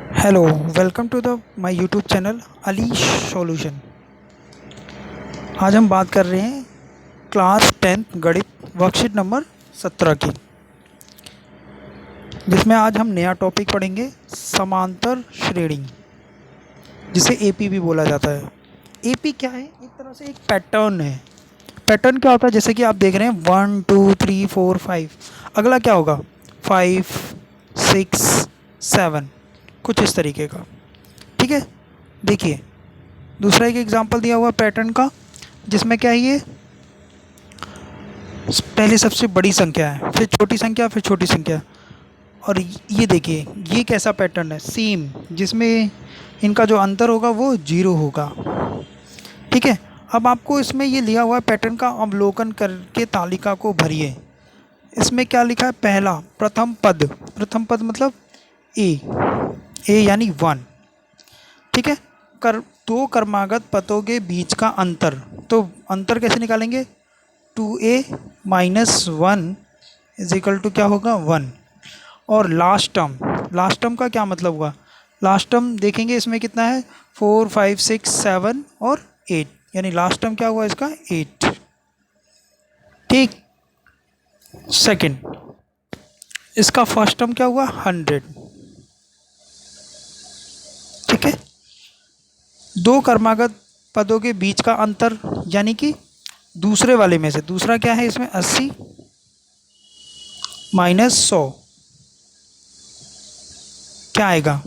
Hello, welcome to the my YouTube channel Alish solution. आज हम बात कर रहे हैं क्लास 10th गणित वर्कशीट नंबर 17 की, जिसमें आज हम नया टॉपिक पढ़ेंगे समांतर श्रेणी, जिसे एपी भी बोला जाता है। एपी क्या है? एक तरह से एक पैटर्न है। पैटर्न क्या होता है? जैसे कि आप देख रहे हैं 1 2 3 4 5, अगला क्या होगा? 5 6 7, कुछ इस तरीके का। ठीक है, देखिए दूसरा एक एग्जांपल दिया हुआ पैटर्न का, जिसमें क्या है, ये पहले सबसे बड़ी संख्या है, फिर छोटी संख्या, फिर छोटी संख्या। और ये देखिए ये कैसा पैटर्न है, सेम, जिसमें इनका जो अंतर होगा वो जीरो होगा। ठीक है, अब आपको इसमें ये लिया हुआ पैटर्न का अवलोकन करके तालिका को भरिए। इसमें क्या लिखा है? पहला प्रथम पद, प्रथम पद मतलब ए, ए यानी 1। ठीक है, कर दो क्रमागत पदों के बीच का अंतर, तो अंतर कैसे निकालेंगे? 2a minus 1 is equal to क्या होगा? 1। और लास्ट टर्म का क्या मतलब हुआ? लास्ट टर्म देखेंगे इसमें कितना है? 4 5 6 7 और 8, यानी लास्ट टर्म क्या हुआ इसका? 8। ठीक, सेकंड, इसका फर्स्ट टर्म क्या हुआ? 100। ठीक है, दो क्रमागत पदों के बीच का अंतर, यानी कि दूसरे वाले में से दूसरा क्या है इसमें? 80 माइनस 100 क्या आएगा?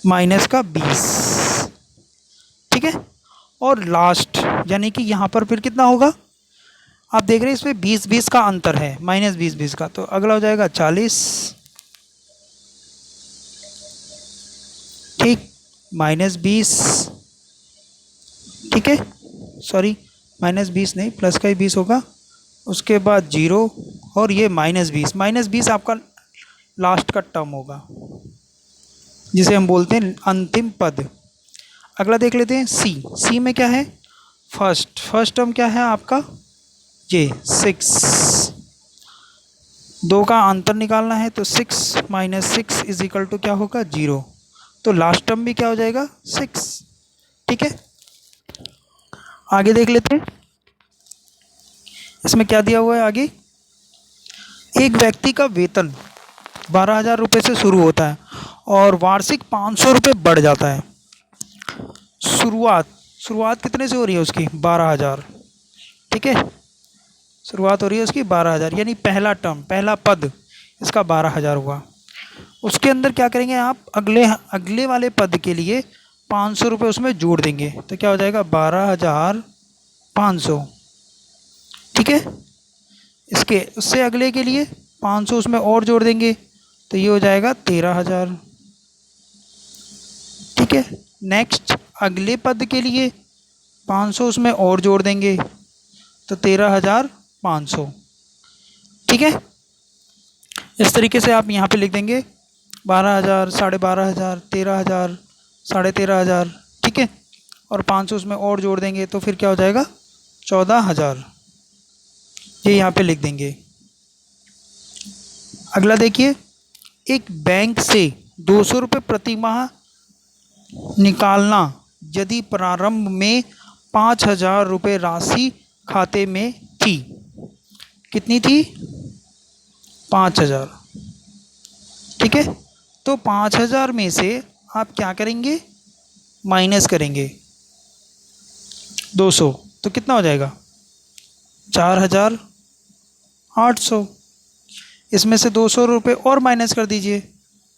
माइनस का 20। ठीक है, और लास्ट यानी कि यहाँ पर फिर कितना होगा? आप देख रहे हैं इसमें 20 का अंतर है, माइनस 20 का, तो अगला हो जाएगा 40। ठीक, माइनस 20। ठीक है, सॉरी, माइनस 20 नहीं, प्लस का ही 20 होगा। उसके बाद जीरो, और ये माइनस 20 आपका लास्ट का टर्म होगा, जिसे हम बोलते हैं अंतिम पद। अगला देख लेते हैं सी। सी में क्या है? फर्स्ट टर्म क्या है आपका? ये 6। दो का अंतर निकालना है, तो 6 माइनस 6 इज इक्वल टू क्या होगा? 0। तो लास्ट टर्म भी क्या हो जाएगा? 6। ठीक है, आगे देख लेते हैं इसमें क्या दिया हुआ है आगे। एक व्यक्ति का वेतन 12,000 रुपये से शुरू होता है और वार्षिक 500 रुपये बढ़ जाता है। शुरुआत शुरुआत कितने से हो रही है उसकी? 12,000। ठीक है, शुरुआत हो रही है उसकी 12,000, यानी पहला टर्म, पहला पद इसका 12,000 हुआ। उसके अंदर क्या करेंगे आप? अगले अगले वाले पद के लिए 500 रुपये उसमें जोड़ देंगे, तो क्या हो जाएगा? 12,500। ठीक है, इसके उससे अगले के लिए 500 उसमें और जोड़ देंगे, तो ये हो जाएगा 13,000। ठीक है, नेक्स्ट अगले पद के लिए 500 उसमें और जोड़ देंगे, तो 13,500। ठीक है, इस तरीके से आप यहाँ पे लिख देंगे 12,000, 12,500, 13,000, 13,500। ठीक है, और 500 उसमें और जोड़ देंगे, तो फिर क्या हो जाएगा? 14,000। ये यहाँ पे लिख देंगे। अगला देखिए, एक बैंक से 200 रुपये प्रति माह निकालना यदि प्रारंभ में 5,000 रुपये राशि खाते में थी। कितनी थी? 5,000। ठीक है, तो 5,000 में से आप क्या करेंगे? माइनस करेंगे 200, तो कितना हो जाएगा? 4,800। इसमें से 200 रुपये और माइनस कर दीजिए,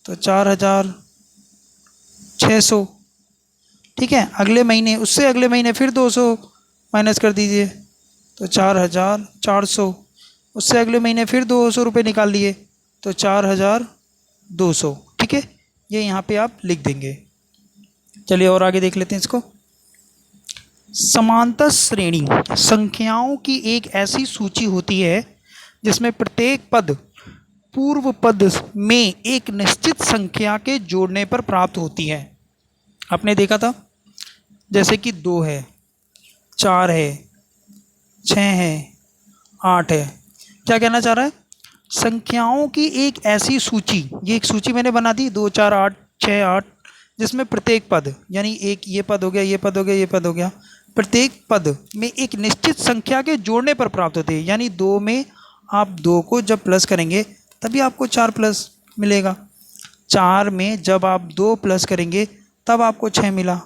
तो 4,600। ठीक है, अगले महीने, उससे अगले महीने फिर 200 माइनस कर दीजिए, तो 4,400। उससे अगले महीने फिर 200 रुपये निकाल लिए, तो 4,200। ठीक है, ये यहाँ पे आप लिख देंगे। चलिए और आगे देख लेते हैं इसको। समांतर श्रेणी संख्याओं की एक ऐसी सूची होती है जिसमें प्रत्येक पद पूर्व पद में एक निश्चित संख्या के जोड़ने पर प्राप्त होती है। आपने देखा था, जैसे कि 2 है, 4 है, 6 है, 8 है। क्या कहना चाह रहा है? संख्याओं की एक ऐसी सूची, ये एक सूची मैंने बना दी, 2 4 8 6 8, जिसमें प्रत्येक पद यानी एक ये पद हो गया, ये पद हो गया, ये पद हो गया, प्रत्येक पद में एक निश्चित संख्या के जोड़ने पर प्राप्त होते हैं। यानी 2 में आप 2 को जब प्लस करेंगे तभी आपको 4 प्लस मिलेगा। 4 में जब आप 2 प्लस करेंगे तब आपको 6 मिला।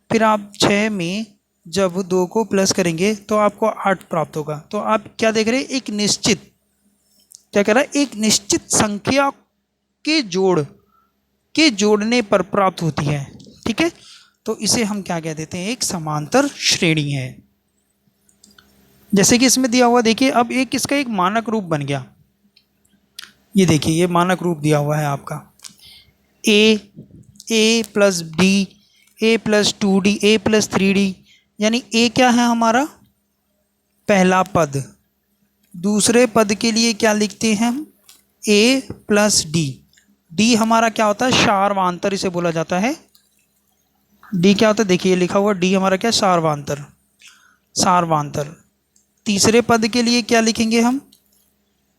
फिर आप 6 में जब 2 को प्लस करेंगे तो आपको 8 प्राप्त होगा। तो आप क्या देख रहे हैं, एक निश्चित, क्या कह रहा है, एक निश्चित संख्या के जोड़ने पर प्राप्त होती है। ठीक है, तो इसे हम क्या कह देते हैं, एक समांतर श्रेणी है। जैसे कि इसमें दिया हुआ देखिए, अब एक इसका एक मानक रूप बन गया। ये देखिए, ये मानक रूप दिया हुआ है आपका ए प्लस डी, ए प्लस 2d, ए प्लस 3d। यानी ए क्या है हमारा पहला पद, दूसरे पद के लिए क्या लिखते हैं हम, ए प्लस डी। डी हमारा क्या होता है, सार्वधातुक इसे बोला जाता है। डी क्या होता है, देखिए लिखा हुआ डी हमारा क्या, सार्वधातुक। तीसरे पद के लिए क्या लिखेंगे हम,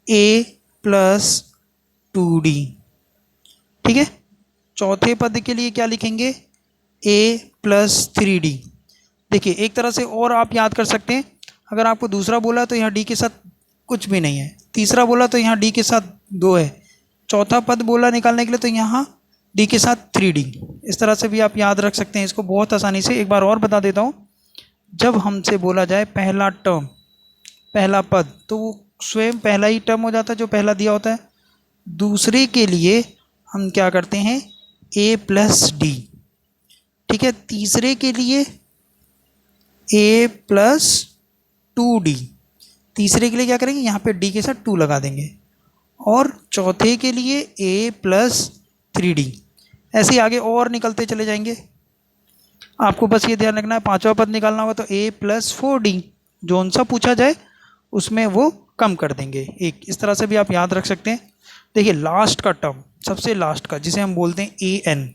ए प्लस 2d। ठीक है, चौथे पद के लिए क्या लिखेंगे, ए प्लस 3d। देखिए एक तरह से और आप याद कर सकते हैं, अगर आपको दूसरा बोला तो यहाँ डी के साथ कुछ भी नहीं है, तीसरा बोला तो यहाँ डी के साथ 2 है, चौथा पद बोला निकालने के लिए तो यहाँ डी के साथ 3d। इस तरह से भी आप याद रख सकते हैं इसको बहुत आसानी से। एक बार और बता देता हूँ, जब हमसे बोला जाए पहला टर्म, पहला पद, तो वो स्वयं पहला ही टर्म हो जाता है जो पहला दिया होता है। दूसरे के लिए हम क्या करते हैं, ए प्लस डी। ठीक है, तीसरे के लिए ए प्लस 2d। तीसरे के लिए क्या करेंगे, यहाँ पे डी के साथ 2 लगा देंगे। और चौथे के लिए ए प्लस 3d। ऐसे ही आगे और निकलते चले जाएंगे। आपको बस ये ध्यान रखना है, पांचवा पद निकालना होगा तो ए प्लस 4d, जो सा पूछा जाए उसमें वो कम कर देंगे एक। इस तरह से भी आप याद रख सकते हैं। देखिए लास्ट का टर्म, सबसे लास्ट का, जिसे हम बोलते हैं ए एन।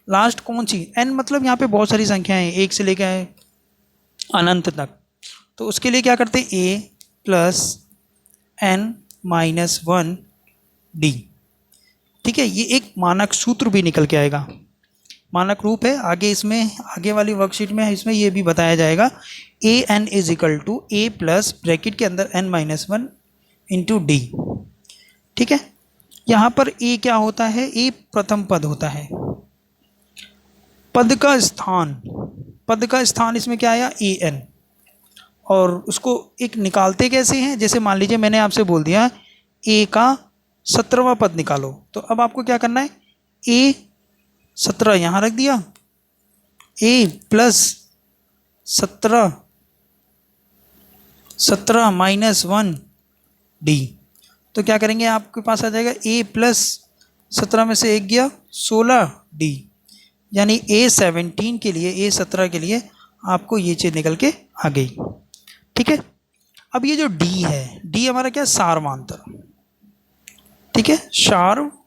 लास्ट कौन सी, एन मतलब यहाँ पे बहुत सारी संख्याएं हैं, 1 से लेकर अनंत तक। तो उसके लिए क्या करते हैं, ए प्लस एन माइनस 1d। ठीक है, ये एक मानक सूत्र भी निकल के आएगा, मानक रूप है। आगे इसमें, आगे वाली वर्कशीट में इसमें ये भी बताया जाएगा, A N is equal to A plus bracket के अंदर एन माइनस 1 इंटू डी। ठीक है, यहाँ पर ए क्या होता है, ए प्रथम पद होता है। पद का स्थान इसमें क्या आया, ए एन। और उसको एक निकालते कैसे हैं, जैसे मान लीजिए मैंने आपसे बोल दिया ए का 17वां पद निकालो, तो अब आपको क्या करना है, ए 17 यहाँ रख दिया, ए प्लस 17 माइनस 1d। तो क्या करेंगे, आपके पास आ जाएगा ए प्लस 17 में से 1 गया 16d। यानी A17 के लिए, A17 के लिए आपको ये चीज़ निकल के आ गई। ठीक है, अब ये जो D है, D हमारा क्या, सार्वधातुक। ठीक है, सार्वधातुक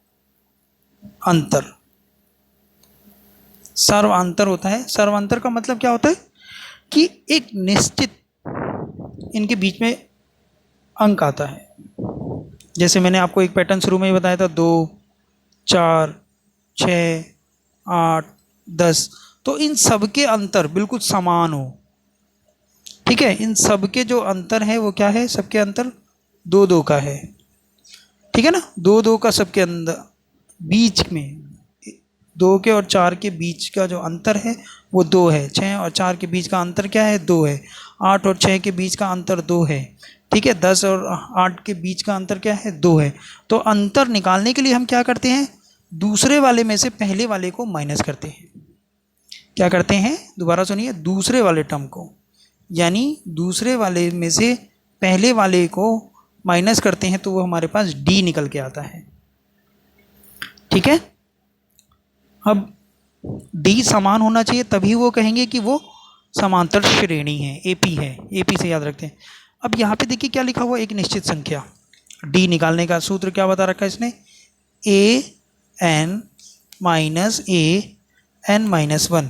होता है। सार्वधातुक का मतलब क्या होता है कि एक निश्चित इनके बीच में अंक आता है। जैसे मैंने आपको एक पैटर्न शुरू में ही बताया था, 2 4 6 8 10। तो इन सब के अंतर बिल्कुल समान हो। ठीक है, इन सब के जो अंतर है वो क्या है, सबके अंतर 2 2 का है। ठीक है ना, 2 2 का सबके अंदर, बीच में 2 के और 4 के बीच का जो अंतर है वो 2 है। 6 और 4 के बीच का अंतर क्या है, 2 है। 8 और 6 के बीच का अंतर 2 है। ठीक है, 10 और 8 के बीच का अंतर क्या है, 2 है। तो अंतर निकालने के लिए हम क्या करते हैं, दूसरे वाले में से पहले वाले को माइनस करते हैं। क्या करते हैं, दोबारा सुनिए, दूसरे वाले टर्म को, यानी दूसरे वाले में से पहले वाले को माइनस करते हैं तो वो हमारे पास d निकल के आता है। ठीक है, अब d समान होना चाहिए, तभी वो कहेंगे कि वो समांतर श्रेणी है, एपी है। एपी से याद रखते हैं। अब यहाँ पे देखिए क्या लिखा हुआ, एक निश्चित संख्या। d निकालने का सूत्र क्या बता रखा है इसने, a n minus a n minus 1।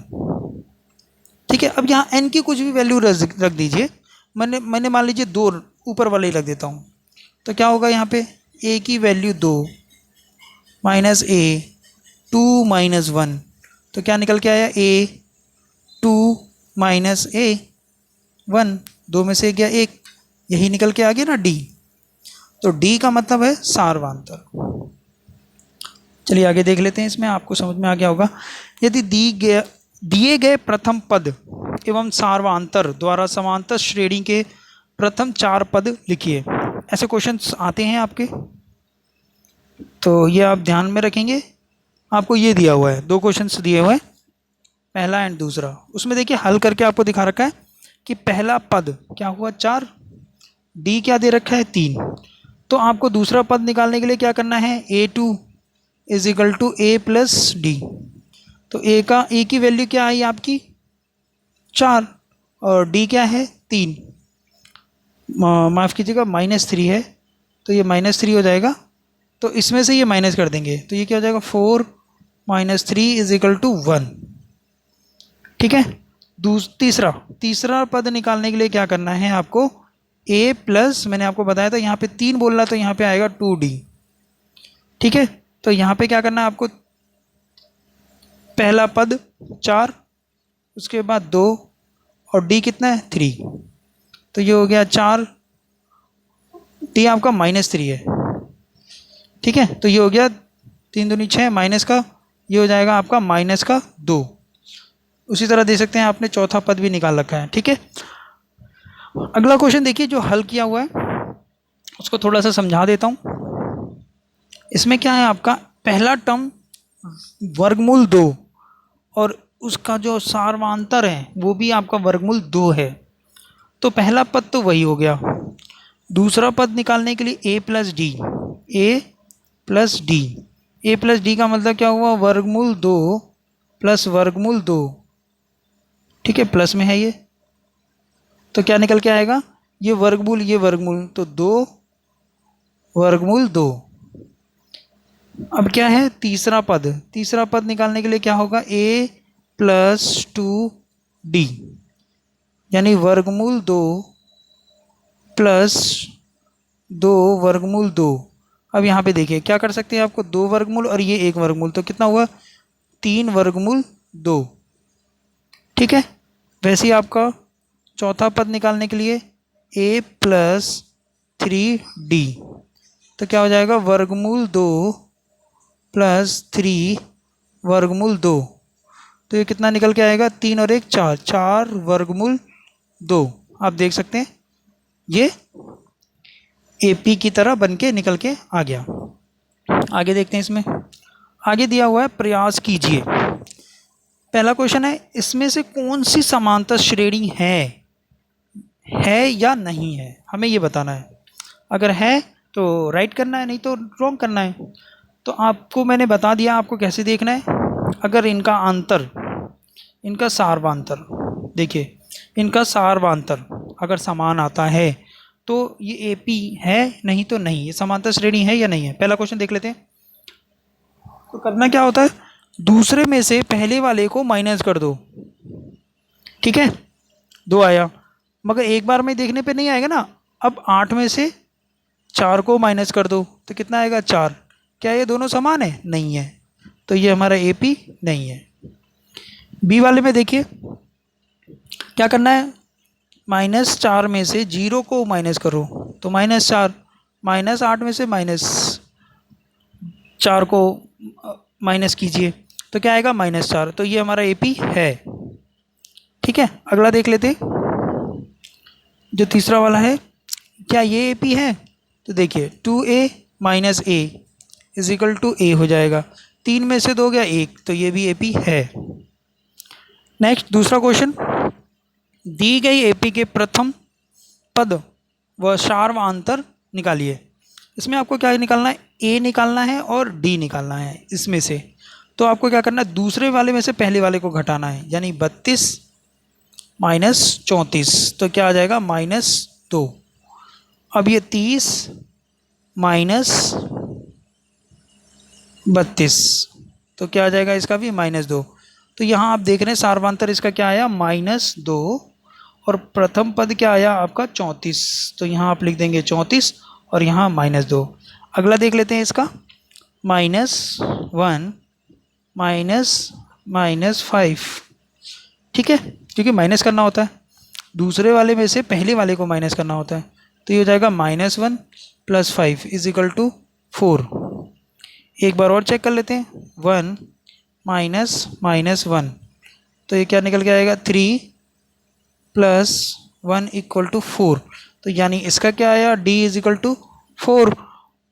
ठीक है, अब यहाँ n की कुछ भी वैल्यू रख दीजिए। मैंने मान लीजिए 2 ऊपर वाले ही रख देता हूँ, तो क्या होगा, यहाँ पे a की वैल्यू 2 माइनस a 2 माइनस 1, तो क्या निकल के आया ए 2 माइनस ए 1, 2 में से गया 1, यही निकल के आ गया ना डी। तो डी का मतलब है सार्वांतर। चलिए आगे देख लेते हैं, इसमें आपको समझ में आ गया होगा। यदि दिए गए प्रथम पद एवं सार्वांतर द्वारा समांतर श्रेणी के प्रथम 4 पद लिखिए। ऐसे क्वेश्चंस आते हैं आपके, तो ये आप ध्यान में रखेंगे। आपको ये दिया हुआ है, 2 क्वेश्चंस दिए हुए हैं, पहला एंड दूसरा। उसमें देखिए हल करके आपको दिखा रखा है कि पहला पद क्या हुआ 4, डी क्या दे रखा है 3। तो आपको दूसरा पद निकालने के लिए क्या करना है, a2 is equal to A plus D. तो ए की वैल्यू क्या आई आपकी 4 और डी क्या है 3, माफ़ कीजिएगा -3 है, तो ये -3 हो जाएगा। तो इसमें से ये माइनस कर देंगे, तो ये क्या हो जाएगा 4 - 3 इज इक्वल टू 1। ठीक है। तीसरा पद निकालने के लिए क्या करना है आपको, a प्लस, मैंने आपको बताया था यहाँ पे 3 बोल रहा, तो यहाँ पे आएगा 2d। ठीक है। तो यहाँ पे क्या करना है आपको, पहला पद 4, उसके बाद 2 और d कितना है 3, तो ये हो गया 4, d आपका -3 है। ठीक है। तो ये हो गया 3 दूनी 6 माइनस का, ये हो जाएगा आपका -2। उसी तरह दे सकते हैं, आपने चौथा पद भी निकाल रखा है। ठीक है। अगला क्वेश्चन देखिए जो हल किया हुआ है, उसको थोड़ा सा समझा देता हूँ। इसमें क्या है आपका, पहला टर्म वर्गमूल 2 और उसका जो सार्वांतर है वो भी आपका वर्गमूल 2 है। तो पहला पद तो वही हो गया। दूसरा पद निकालने के लिए a plus D, a plus D का मतलब क्या हुआ, वर्गमूल 2 प्लस वर्गमूल 2। ठीक है, प्लस में है ये, तो क्या निकल के आएगा, ये वर्गमूल, तो 2 वर्गमूल 2। अब क्या है तीसरा पद निकालने के लिए क्या होगा, a प्लस 2d, यानी वर्गमूल 2 प्लस 2 वर्गमूल 2। अब यहाँ पे देखिए क्या कर सकते हैं, आपको 2 वर्गमूल और ये 1 वर्गमूल, तो कितना हुआ 3 वर्गमूल 2। ठीक है। वैसे ही आपका चौथा पद निकालने के लिए a प्लस 3d, तो क्या हो जाएगा वर्गमूल 2 प्लस 3 वर्गमूल 2। तो ये कितना निकल के आएगा, 3 और 1 4, 4 वर्गमूल 2। आप देख सकते हैं ये AP की तरह बन के निकल के आ गया। आगे देखते हैं, इसमें आगे दिया हुआ है प्रयास कीजिए। पहला क्वेश्चन है, इसमें से कौन सी समांतर श्रेणी है या नहीं है, हमें ये बताना है। अगर है तो राइट करना है, नहीं तो रॉन्ग करना है। तो आपको मैंने बता दिया आपको कैसे देखना है। अगर इनका सार्वांतर, देखिए इनका सार्वांतर अगर समान आता है तो ये AP है, नहीं तो नहीं, ये समांतर श्रेणी है या नहीं है। पहला क्वेश्चन देख लेते हैं। तो करना क्या होता है, दूसरे में से पहले वाले को माइनस कर दो। ठीक है, 2 आया, मगर एक बार में देखने पे नहीं आएगा ना। अब 8 में से 4 को माइनस कर दो, तो कितना आएगा 4। क्या ये दोनों समान है, नहीं है, तो ये हमारा AP नहीं है। बी वाले में देखिए क्या करना है, -4 में से 0 को माइनस करो, तो -4, -8 में से -4 को माइनस कीजिए, तो क्या आएगा -4। तो ये हमारा AP है। ठीक है। अगला देख लेते हैं, जो तीसरा वाला है, क्या ये AP है। तो देखिए 2a minus a is equal to a हो जाएगा, 3 में से 2 गया 1, तो ये भी AP है। नेक्स्ट दूसरा क्वेश्चन, दी गई AP के प्रथम पद व सार्वांतर निकालिए। इसमें आपको क्या निकालना है, A निकालना है और D निकालना है इसमें से। तो आपको क्या करना है, दूसरे वाले में से पहले वाले को घटाना है, यानी 32 माइनस 34, तो क्या आ जाएगा -2। अब ये 30 माइनस 32, तो क्या आ जाएगा इसका भी -2। तो यहाँ आप देख रहे हैं सार्वांतर इसका क्या आया -2, और प्रथम पद क्या आया आपका 34, तो यहाँ आप लिख देंगे 34 और यहाँ -2। अगला देख लेते हैं इसका, -1 माइनस माइनस 5, ठीक है, क्योंकि माइनस करना होता है, दूसरे वाले में से पहले वाले को माइनस करना होता है। तो ये हो जाएगा -1 + 5 = 4। एक बार और चेक कर लेते हैं, 1 माइनस -1, तो ये क्या निकल के आएगा, 3 + 1 = 4। तो यानी इसका क्या आया, d = 4,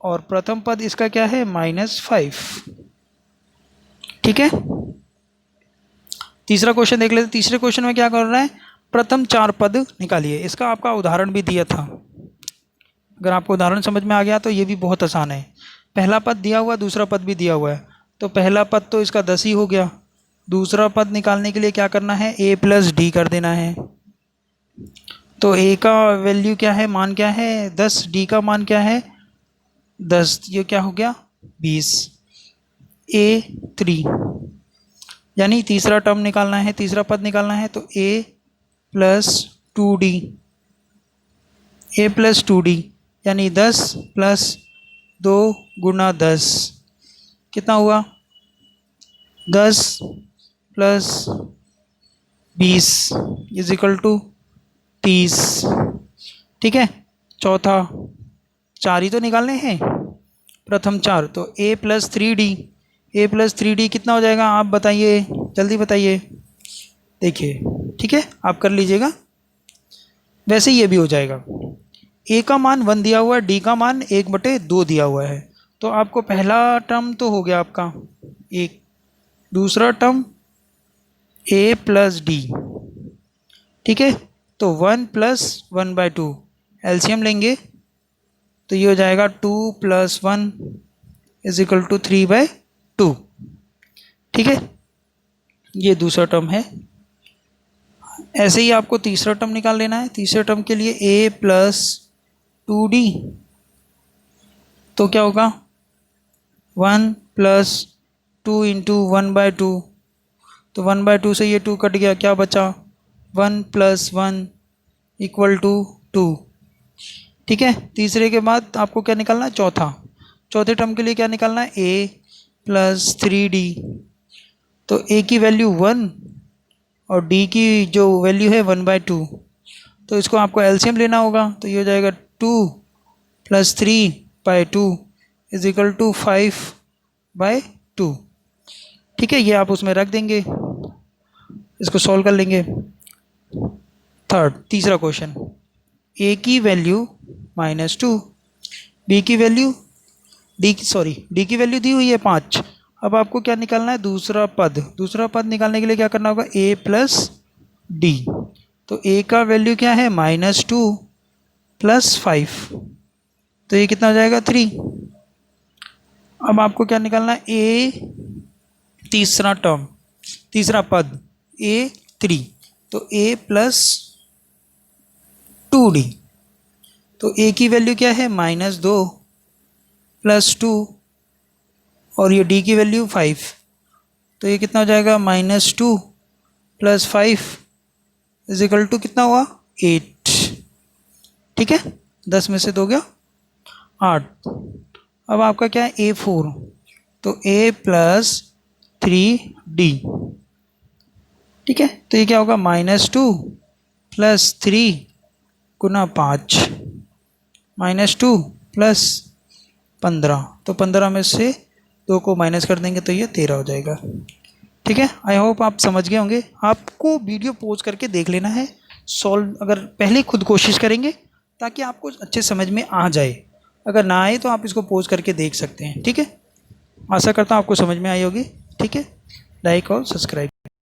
और प्रथम पद इसका क्या है, -5, ठीक है। तीसरा क्वेश्चन देख लेते हैं। तीसरे क्वेश्चन में क्या कर रहा है, प्रथम 4 पद निकालिए। इसका आपका उदाहरण भी दिया था, अगर आपको उदाहरण समझ में आ गया तो ये भी बहुत आसान है। पहला पद दिया हुआ, दूसरा पद भी दिया हुआ है, तो पहला पद तो इसका 10 ही हो गया। दूसरा पद निकालने के लिए क्या करना है, a + d कर देना है। तो a का वैल्यू क्या है, मान क्या है, 10, d का मान क्या है, 10, ये क्या हो गया, 20, a3, यानी तीसरा टर्म निकालना है, तीसरा पद निकालना है, तो a + 2d, a + 2d, यानी 10 + 2 × 10 कितना हुआ, 10 + 20 = 30, ठीक है। चौथा, 4 ही तो निकालने हैं, प्रथम 4, तो a + 3d, a + 3d कितना हो जाएगा, आप बताइए, जल्दी बताइए, देखिए, ठीक है, आप कर लीजिएगा। वैसे ये भी हो जाएगा, a का मान 1 दिया हुआ है, d का मान 1/2 दिया हुआ है। तो आपको पहला टर्म तो हो गया आपका एक, दूसरा टर्म a + d, ठीक है। तो 1 + 1/2 एलसीएम लेंगे, तो ये हो जाएगा 2 + 1 = 3/2, ठीक है, ये दूसरा टर्म है। ऐसे ही आपको तीसरा टर्म निकाल लेना है। तीसरे टर्म के लिए a + 2d, तो क्या होगा, 1 + 2 × 1/2, तो 1/2 से ये 2 कट गया, क्या बचा, 1 + 1 = 2, ठीक है। तीसरे के बाद आपको क्या निकालना है, चौथा, चौथे टर्म के लिए क्या निकालना है, a + 3d, तो a की वैल्यू 1 और d की जो वैल्यू है 1/2, तो इसको आपको एलसीएम लेना होगा, तो ये हो जाएगा 2 + 3/2 = 5/2, ठीक है। ये आप उसमें रख देंगे, इसको सॉल्व कर लेंगे। तीसरा क्वेश्चन, a की वैल्यू -2, b की वैल्यू d की वैल्यू दी हुई है 5। अब आपको क्या निकालना है, दूसरा पद। दूसरा पद निकालने के लिए क्या करना होगा, a + d, तो a का वैल्यू क्या है, -2 + 5, तो ये कितना हो जाएगा, 3। अब आपको क्या निकालना है, a तीसरा टर्म, तीसरा पद a3, तो a + 2d, तो a की वैल्यू क्या है, -2 + 2, और ये d की वैल्यू 5, तो ये कितना हो जाएगा, -2 + 5 = कितना हुआ, 8, ठीक है। 10 में से 2 गया 8। अब आपका क्या है, a4, तो a + 3d, ठीक है, तो ये क्या होगा, -2 + 3 × 5, -2 + 15, तो 15 में से 2 को माइनस कर देंगे, तो ये 13 हो जाएगा, ठीक है। आई होप आप समझ गए होंगे। आपको वीडियो पॉज करके देख लेना है, सॉल्व अगर पहले खुद कोशिश करेंगे ताकि आपको अच्छे समझ में आ जाए, अगर ना आए तो आप इसको पॉज करके देख सकते हैं, ठीक है। आशा करता हूँ आपको समझ में आई होगी, ठीक है। लाइक और सब्सक्राइब।